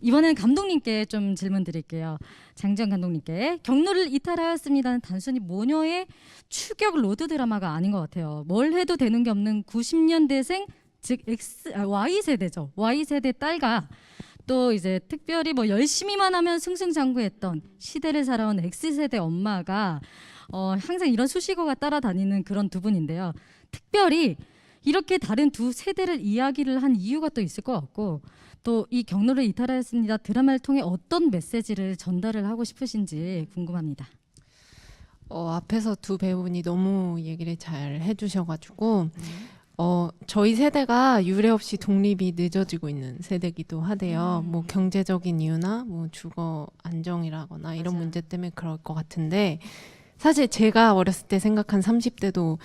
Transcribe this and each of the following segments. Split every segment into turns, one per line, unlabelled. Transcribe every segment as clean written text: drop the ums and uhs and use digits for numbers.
이번에는 감독님께 좀 질문 드릴게요. 장지현 감독님께. 경로를 이탈하였습니다는 단순히 모녀의 추격 로드 드라마가 아닌 것 같아요. 뭘 해도 되는 게 없는 90년대생, 즉 Y세대죠. Y세대 딸과 또 이제 특별히 뭐 열심히만 하면 승승장구했던 시대를 살아온 X세대 엄마가 항상 이런 수식어가 따라다니는 그런 두 분인데요. 특별히 이렇게 다른 두 세대를 이야기를 한 이유가 또 있을 것 같고, 또 이 경로를 이탈하였습니다 드라마를 통해 어떤 메시지를 전달을 하고 싶으신지 궁금합니다.
앞에서 두 배우분이 너무 얘기를 잘 해주셔가지고 저희 세대가 유례 없이 독립이 늦어지고 있는 세대기도 하대요. 뭐 경제적인 이유나 뭐 주거 안정이라거나 이런
맞아요.
문제 때문에 그럴 것 같은데, 사실 제가 어렸을 때 생각한 30대도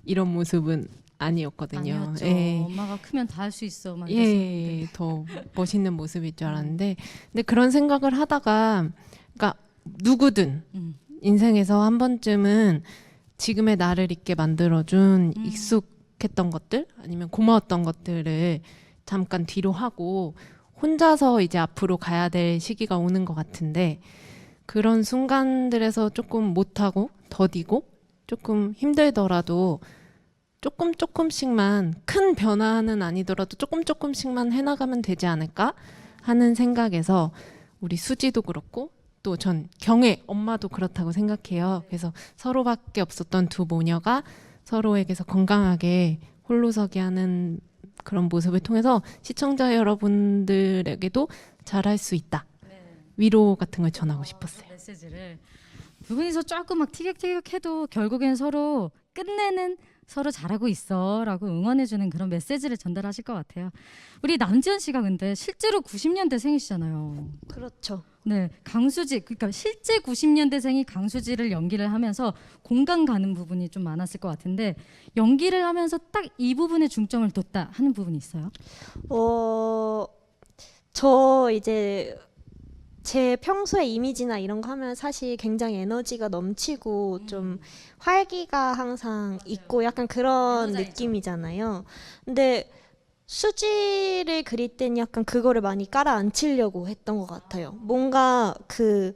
이런 모습은 아니었거든요.
아니었죠.
예.
엄마가 크면 다 할 수 있어. 막
예, 더 멋있는 모습일 줄 알았는데, 근데 그런 생각을 하다가, 그러니까 누구든 인생에서 한 번쯤은 지금의 나를 있게 만들어준 익숙했던 것들, 아니면 고마웠던 것들을 잠깐 뒤로 하고 혼자서 이제 앞으로 가야 될 시기가 오는 것 같은데, 그런 순간들에서 조금 못하고 더디고 조금 힘들더라도 조금씩만, 큰 변화는 아니더라도 조금씩만 해나가면 되지 않을까 하는 생각에서, 우리 수지도 그렇고 또 전 경혜 엄마도 그렇다고 생각해요. 그래서 서로밖에 없었던 두 모녀가 서로에게서 건강하게 홀로서기 하는 그런 모습을 통해서 시청자 여러분들에게도 잘할 수 있다, 위로 같은 걸 전하고 싶었어요.
메시지를 두 분이서 조금 막 티격태격해도 결국엔 서로 끝내는, 서로 잘하고 있어라고 응원해주는 그런 메시지를 전달하실 것 같아요. 우리 남지현 씨가 근데 실제로 90년대생이시잖아요.
그렇죠.
네, 강수지, 그러니까 실제 90년대생이 강수지를 연기를 하면서 공감 가는 부분이 좀 많았을 것 같은데, 연기를 하면서 딱 이 부분에 중점을 뒀다 하는 부분이 있어요?
저 이제 제 평소의 이미지나 이런 거 하면 사실 굉장히 에너지가 넘치고 좀 활기가 항상 있고 약간 그런
에너자이저.
느낌이잖아요. 근데 수지를 그릴 땐 약간 그거를 많이 깔아앉히려고 했던 것 같아요. 뭔가 그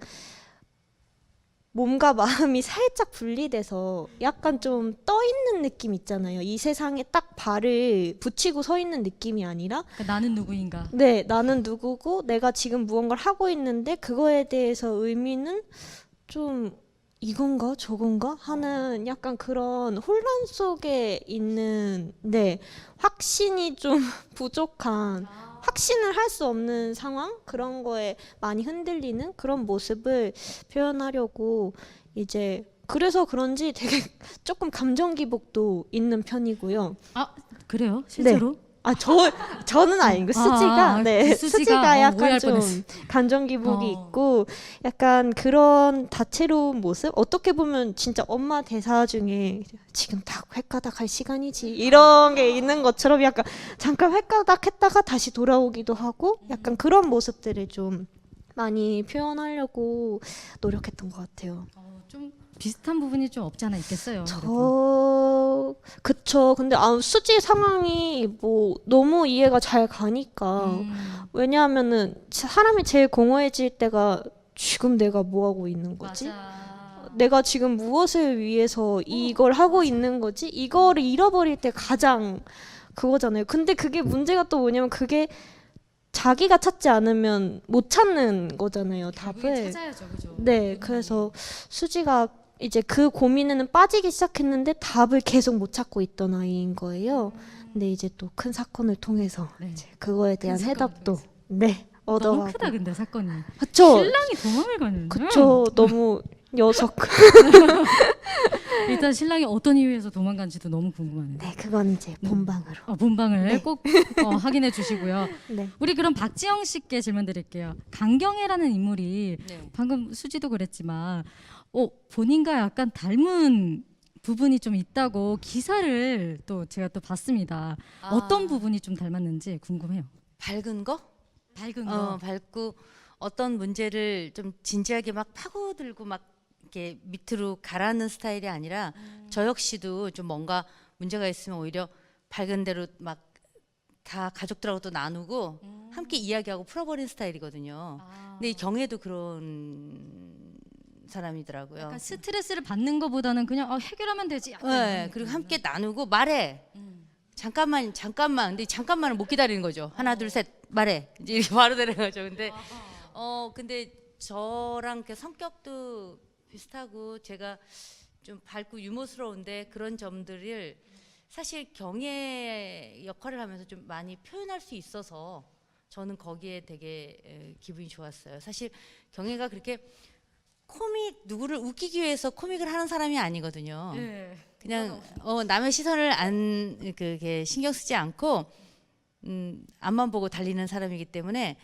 몸과 마음이 살짝 분리돼서 약간 좀 떠 있는 느낌 있잖아요. 이 세상에 딱 발을 붙이고 서 있는 느낌이 아니라,
그러니까 나는 누구인가?
네, 나는 누구고 내가 지금 무언가를 하고 있는데 그거에 대해서 의미는 좀 이건가 저건가 하는 약간 그런 혼란 속에 있는, 네, 확신이 좀 부족한, 확신을 할 수 없는 상황, 그런 거에 많이 흔들리는 그런 모습을 표현하려고 이제, 그래서 그런지 되게 조금 감정 기복도 있는 편이고요.
아, 그래요? 실제로?
저는 아니고 수지가, 네,
그 수지가,
수지가 약간
오해할
좀
뻔했어.
감정 기복이
어.
있고 약간 그런 다채로운 모습, 어떻게 보면 진짜 엄마 대사 중에 지금 딱 횟가닥 할 시간이지 이런 게 있는 것처럼 약간 잠깐 횟가닥 했다가 다시 돌아오기도 하고 약간 그런 모습들을 좀 많이 표현하려고 노력했던 것 같아요.
좀 비슷한 부분이 좀 없지 않아 있겠어요. 그래도.
그쵸. 근데 수지 상황이 뭐 너무 이해가 잘 가니까. 왜냐하면은 사람이 제일 공허해질 때가 지금 내가 뭐 하고 있는 거지?
맞아.
내가 지금 무엇을 위해서 이걸 하고 있는 거지? 이거를 잃어버릴 때 가장 그거잖아요. 근데 그게 문제가 또 뭐냐면 그게 자기가 찾지 않으면 못 찾는 거잖아요,
결국엔
답을.
찾아야죠, 그죠?
네, 그래서 수지가 이제 그 고민에는 빠지기 시작했는데 답을 계속 못 찾고 있던 아이인 거예요. 근데 이제 또 큰 사건을 통해서
네.
이제 그거에 대한
사건을
해답도
통해서.
네,
너무
얻어가고.
크다 근데 사건이.
그쵸,
신랑이 도망을 가는.
그쵸, 너무 녀석.
일단 신랑이 어떤 이유에서 도망간지도 너무 궁금하네요.
네, 그건 이제 본방으로.
본방을
네.
꼭 확인해 주시고요.
네.
우리 그럼 박지영 씨께 질문 드릴게요. 강경애라는 인물이
네.
방금 수지도 그랬지만 본인과 약간 닮은 부분이 좀 있다고 기사를 또 제가 또 봤습니다. 어떤 부분이 좀 닮았는지 궁금해요.
밝은 거?
밝은 거.
밝고 어떤 문제를 좀 진지하게 막 파고들고 막 이렇게 밑으로 가라앉는 스타일이 아니라 저 역시도 좀 뭔가 문제가 있으면 오히려 밝은 대로 막 다 가족들하고도 나누고 함께 이야기하고 풀어버린 스타일이거든요. 근데 이 경혜도 그런 사람이더라고요.
약간 스트레스를 받는 것보다는 그냥 해결하면 되지. 약간
네,
이런
그리고
느낌이구나.
함께 나누고 말해. 잠깐만. 근데 잠깐만을 못 기다리는 거죠. 하나, 둘, 셋, 말해. 이제 이렇게 바로 되는 거죠. 근데 저랑 이렇게 성격도 비슷하고 제가 좀 밝고 유머스러운데 그런 점들을 사실 경혜 역할을 하면서 좀 많이 표현할 수 있어서 저는 거기에 되게 기분이 좋았어요. 사실 경혜가 그렇게 누구를 웃기기 위해서 코믹을 하는 사람이 아니거든요.
네.
그냥 남의 시선을 그게 신경 쓰지 않고 앞만 보고 달리는 사람이기 때문에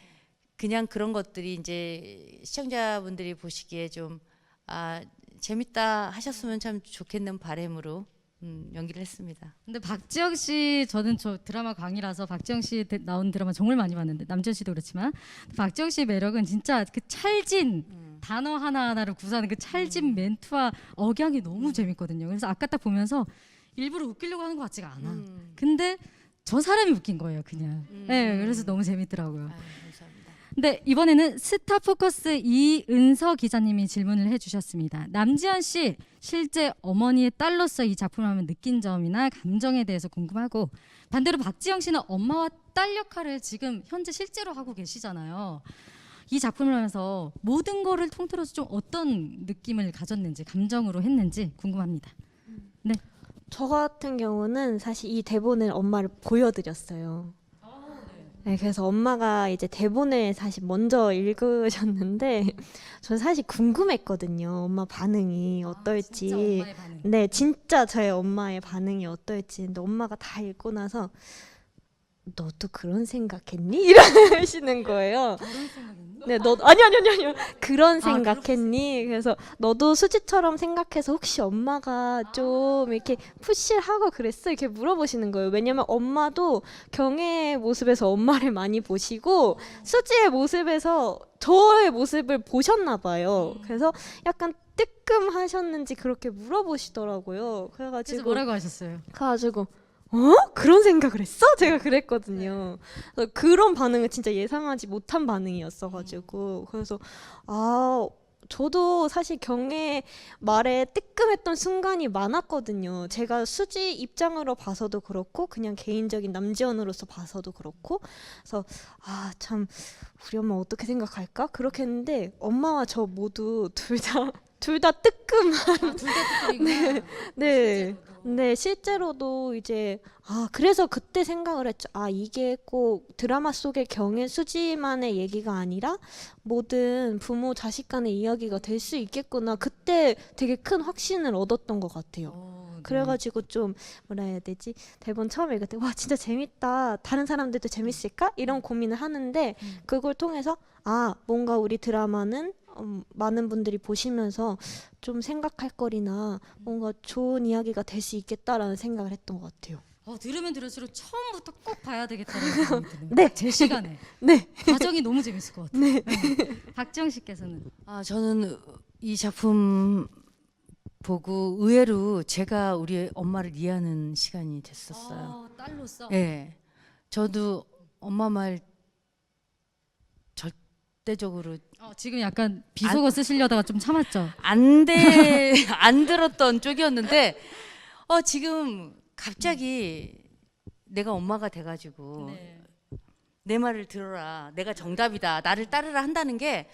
그냥 그런 것들이 이제 시청자분들이 보시기에 좀 재밌다 하셨으면 참 좋겠는 바람으로 연기를 했습니다.
근데 박지영 씨 저는 저 드라마 광이라서 박지영 씨 나온 드라마 정말 많이 봤는데 남준 씨도 그렇지만 박지영 씨의 매력은 진짜 그 찰진 단어 하나하나를 구사하는 그 찰진 멘트와 억양이 너무 재밌거든요. 그래서 아까 딱 보면서 일부러 웃기려고 하는 것 같지가 않아. 근데 저 사람이 웃긴 거예요, 그냥. 네, 그래서 너무 재밌더라고요.
감사합니다.
근데 이번에는 스타포커스 이은서 기자님이 질문을 해주셨습니다. 남지현 씨 실제 어머니의 딸로서 이 작품을 하면 느낀 점이나 감정에 대해서 궁금하고 반대로 박지영 씨는 엄마와 딸 역할을 지금 현재 실제로 하고 계시잖아요. 이 작품을 하면서 모든 거를 통틀어서 좀 어떤 느낌을 가졌는지 감정으로 했는지 궁금합니다. 네.
저 같은 경우는 사실 이 대본을 엄마를 보여드렸어요. 네, 그래서 엄마가 이제 대본을 사실 먼저 읽으셨는데 저는 사실 궁금했거든요. 엄마 반응이 어떨지.
진짜 엄마의 반응.
네, 진짜 저의 엄마의 반응이 어떨지. 근데 엄마가 다 읽고 나서 너도 그런 생각했니? 이러시는 거예요.
그런 생각했니?
네, 아니요. 그런 생각했니? 그래서 너도 수지처럼 생각해서 혹시 엄마가 좀 이렇게 푸시를 하고 그랬어? 이렇게 물어보시는 거예요. 왜냐면 엄마도 경혜의 모습에서 엄마를 많이 보시고 수지의 모습에서 저의 모습을 보셨나 봐요. 그래서 약간 뜨끔하셨는지 그렇게 물어보시더라고요.
그래서
그래가지고
뭐라고 하셨어요?
그런 생각을 했어? 제가 그랬거든요. 그래서 그런 반응은 진짜 예상하지 못한 반응이었어가지고 그래서 저도 사실 경혜 말에 뜨끔했던 순간이 많았거든요. 제가 수지 입장으로 봐서도 그렇고 그냥 개인적인 남지연으로서 봐서도 그렇고 그래서 참 우리 엄마 어떻게 생각할까? 그렇게 했는데 엄마와 저 모두 둘 다 뜨끔한
둘 다 뜨끔이구나.
네. 네, 실제로도 이제 그래서 그때 생각을 했죠. 이게 꼭 드라마 속의 경혜 수지만의 얘기가 아니라 모든 부모 자식 간의 이야기가 될 수 있겠구나. 그때 되게 큰 확신을 얻었던 것 같아요.
네.
그래가지고 좀 뭐라 해야 되지? 대본 처음에 읽을 때 와 진짜 재밌다. 다른 사람들도 재밌을까? 이런 고민을 하는데 그걸 통해서 뭔가 우리 드라마는 많은 분들이 보시면서 좀 생각할 거리나 뭔가 좋은 이야기가 될 수 있겠다라는 생각을 했던 것 같아요.
들으면 들을수록 처음부터 꼭 봐야 되겠다는 생각이 드네요.
네.
제 시간에.
네.
과정이 너무 재밌을 것 같아요.
네.
박지영 씨께서는
저는 이 작품 보고 의외로 제가 우리 엄마를 이해하는 시간이 됐었어요.
딸로서.
네, 저도 엄마 말 절대적으로
지금 약간 비속어 쓰시려다가 좀 참았죠.
안 들었던 쪽이었는데 지금 갑자기 내가 엄마가 돼가지고
네.
내 말을 들어라, 내가 정답이다, 나를 따르라 한다는 게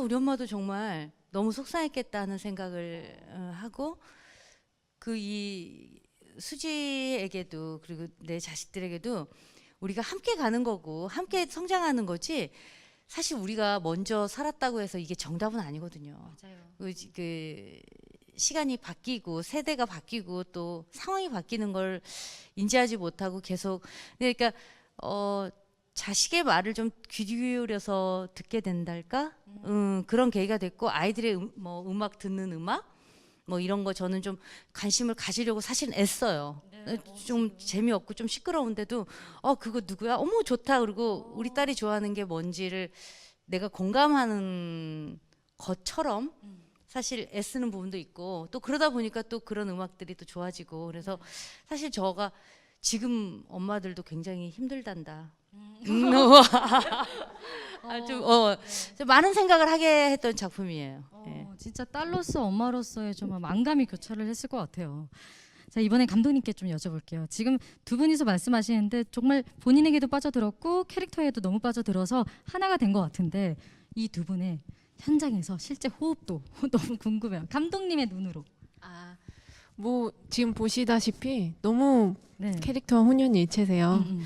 우리 엄마도 정말 너무 속상했겠다 하는 생각을 하고 이 수지에게도 그리고 내 자식들에게도 우리가 함께 가는 거고 함께 성장하는 거지 사실 우리가 먼저 살았다고 해서 이게 정답은 아니거든요.
맞아요.
그 시간이 바뀌고 세대가 바뀌고 또 상황이 바뀌는 걸 인지하지 못하고 계속 그러니까 자식의 말을 좀 귀 기울여서 듣게 된달까? 그런 계기가 됐고 아이들의 음악 듣는 음악 뭐 이런 거 저는 좀 관심을 가지려고 사실 애써요. 좀 재미없고 좀 시끄러운데도 그거 누구야? 어머 좋다. 그리고 우리 딸이 좋아하는 게 뭔지를 내가 공감하는 것처럼 사실 애쓰는 부분도 있고 또 그러다 보니까 또 그런 음악들이 또 좋아지고 그래서 사실 저가 지금 엄마들도 굉장히 힘들단다. 좀 많은 생각을 하게 했던 작품이에요. 예.
진짜 딸로서 엄마로서의 정말 만감이 교차를 했을 것 같아요. 자, 이번에 감독님께 좀 여쭤볼게요. 지금 두 분이서 말씀하시는데 정말 본인에게도 빠져들었고 캐릭터에도 너무 빠져들어서 하나가 된 것 같은데 이 두 분의 현장에서 실제 호흡도 너무 궁금해요. 감독님의 눈으로.
뭐 지금 보시다시피 너무
네.
캐릭터와 혼연일체세요.
음.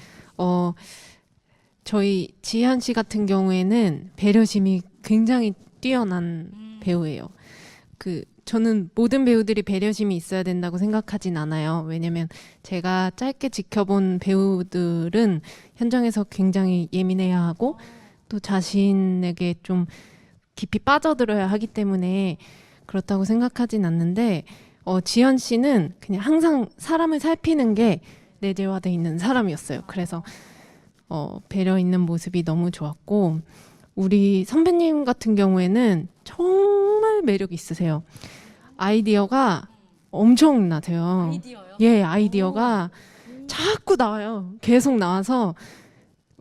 저희 지한 씨 같은 경우에는 배려심이 굉장히 뛰어난 배우예요. 저는 모든 배우들이 배려심이 있어야 된다고 생각하진 않아요. 왜냐면 제가 짧게 지켜본 배우들은 현장에서 굉장히 예민해야 하고 또 자신에게 좀 깊이 빠져들어야 하기 때문에 그렇다고 생각하진 않는데 지현 씨는 그냥 항상 사람을 살피는 게 내재화돼 있는 사람이었어요. 그래서 배려 있는 모습이 너무 좋았고 우리 선배님 같은 경우에는 정말 매력 있으세요. 아이디어가 엄청나세요.
아이디어요?
예, 아이디어가 자꾸 나와요. 계속 나와서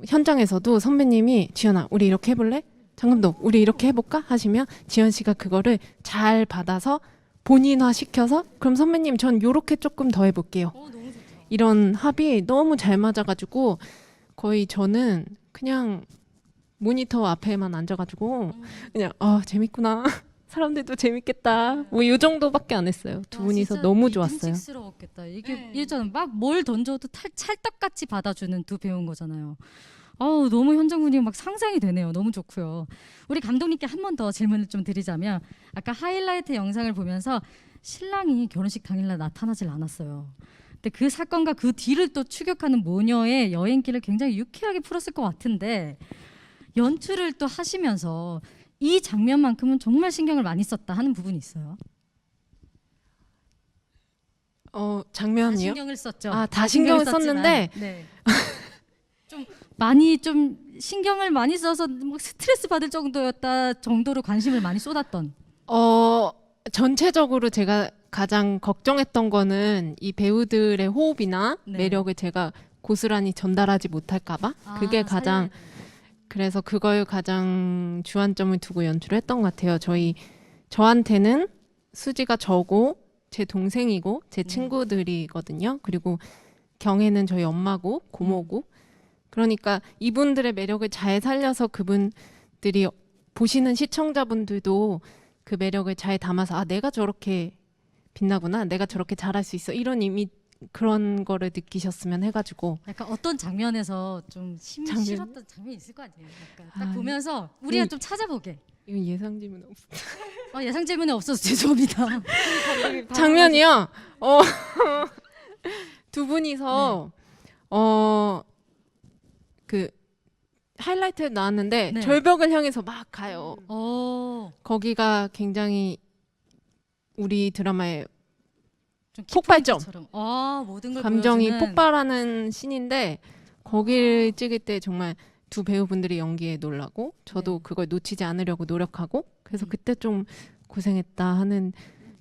현장에서도 선배님이 지현아, 우리 이렇게 해볼래? 장감독, 우리 이렇게 해볼까? 하시면 지현 씨가 그거를 잘 받아서 본인화 시켜서 그럼 선배님 전 요렇게 조금 더 해볼게요.
너무 좋다.
이런 합이 너무 잘 맞아가지고 거의 저는 그냥 모니터 앞에만 앉아가지고 그냥 재밌구나. 사람들도 재밌겠다. 뭐 이 정도밖에 안 했어요. 두 분이서 너무 좋았어요.
믿음직스러웠겠다. 이게 일단 막 뭘 던져도 찰떡같이 받아주는 두 배우인 거잖아요. 너무 현장 분위기 막 상상이 되네요. 너무 좋고요. 우리 감독님께 한 번 더 질문을 좀 드리자면 아까 하이라이트 영상을 보면서 신랑이 결혼식 당일날 나타나질 않았어요. 근데 그 사건과 그 뒤를 또 추격하는 모녀의 여행길을 굉장히 유쾌하게 풀었을 것 같은데 연출을 또 하시면서 이 장면만큼은 정말 신경을 많이 썼다 하는 부분이 있어요. 다
장면이요?
신경을 썼죠.
다 신경을
썼지만,
썼는데
네. 좀 많이 좀 신경을 많이 써서 막 스트레스 받을 정도로 관심을 많이 쏟았던.
전체적으로 제가 가장 걱정했던 거는 이 배우들의 호흡이나
네.
매력을 제가 고스란히 전달하지 못할까봐 그게 가장 그래서 그걸 가장 주안점을 두고 연출을 했던 것 같아요. 저한테는 수지가 저고 제 동생이고 제 친구들이거든요. 그리고 경혜는 저희 엄마고 고모고 그러니까 이분들의 매력을 잘 살려서 그분들이 보시는 시청자분들도 그 매력을 잘 담아서 내가 저렇게 빛나구나, 내가 저렇게 잘할 수 있어 이런 그런 거를 느끼셨으면 해가지고
약간 어떤 장면에서 좀
장면?
싫었던 장면이 있을 거 아니에요. 약간 딱 보면서 우리가 좀 찾아보게.
이건 예상 질문 없어.
예상 질문이 없어서 죄송합니다.
장면이요. 두 분이서 그 하이라이트 나왔는데
네.
절벽을 향해서 막 가요. 거기가 굉장히 우리 드라마의
좀
폭발점.
키포인트처럼. 모든 걸
감정이
보여주는.
폭발하는 씬인데 거기를 찍을 때 정말 두 배우분들이 연기에 놀라고 저도
네.
그걸 놓치지 않으려고 노력하고 그래서 그때 좀 고생했다 하는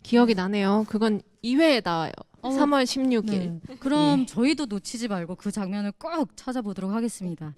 기억이 나네요. 그건 2회에 나와요. 3월 16일.
네. 그럼 저희도 놓치지 말고 그 장면을 꼭 찾아보도록 하겠습니다.